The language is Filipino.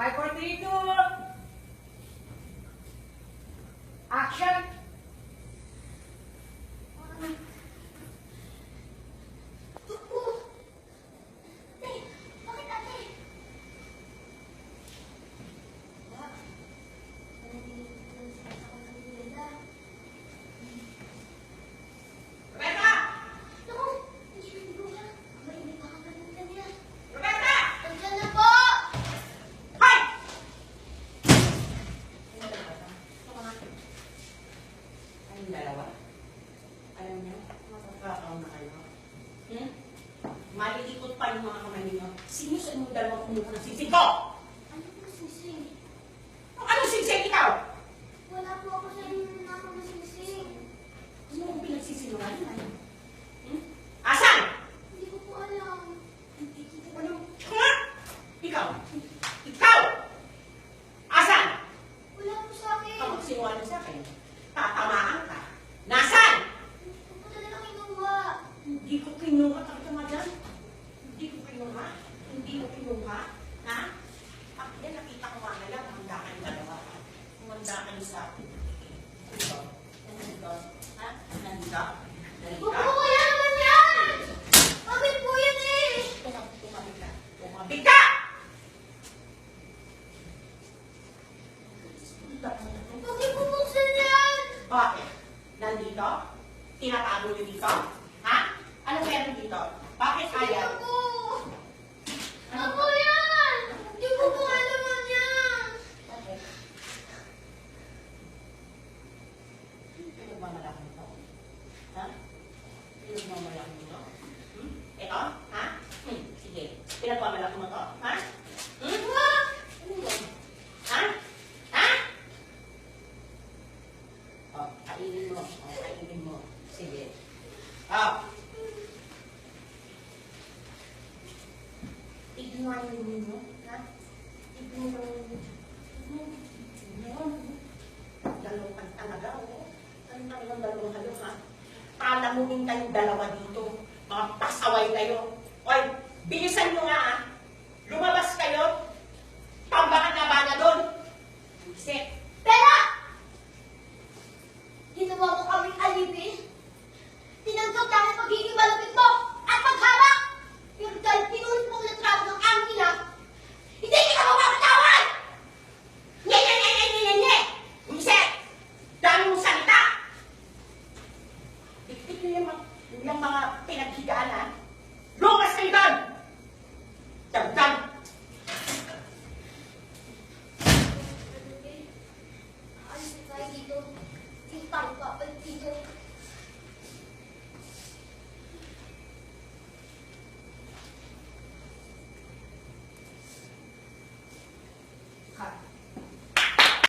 5, 4, 3, 2. Action. Dalawa. Alam niyo, makakakaw na kayo. Malilikot pa yung mga kamay niyo. Sino sa inyong dalawa kumuha ng sisig ko? Ano po sisig? Anong sisig ikaw? Wala po ako sa inyo na ako na sisig. Ano ang pinagsisinungaling? Asan? Hindi ko po alam. Hindi ko alam. Ha? Ikaw? Ikaw? Asan? Wala po sa akin. Ikaw magsinungaling sa akin. Tatamaan ka. Nasaan? Hindi ko po talaga kinuha. Hindi ko kinuha. Takot ka nga dyan. Hindi ko kinuha. Hindi ko kinuha. Ha? Yan, nakita ko nga ngayon. Humanda ka yung dalawa. Humanda ka yung sa akin. Nandito. Nandito. Ha? Nandito. Nandito. Huwag po kaya naman yan! Bakit po yan eh? Tumabig ka. Tumabig ka! Bakit po buksan yan? Bakit? Nandito? Tinatago niyo dito? Ha? Ano meron dito? Bakit ayaw? Ano po? Ano po yan? Hindi ko po alam yan. Bakit? Pinagmamalaki mo? Ha? Pinagmamalaki mo? Ito? Ha? Sige. Pinagmamalaki mo to? Ha? Wag! Ano yun? Ha? Ha? Oh, kainin mo. Oh, kainin mo. Sige. Oh. Ignorin mo. Ha? Ignorin mo. Dalawang ka talaga, oh. Ano talagang dalawang kayo, ha? Palamunin kayong dalawa dito. Mga pasaway kayo. Oy, bilisan nyo nga, ha? Lumabas kayo. Pambakan na ba na doon? Set. Tara! Ginawa mo kaming alipin. Tinanggap lang ang pagiging malapit mo at paghawak. Pero dahil pinulit mong natrato ng aking ina, hindi kita mapapatawad! Nye, nye, nye, nye, nye, nye, nye! Set! Dami mong salita! Diktik nyo yung mga pinaghigaan, ha? Lumas kayo doon! Dagdag! Aalis na tayo dito. Hindi tayo papalit dito.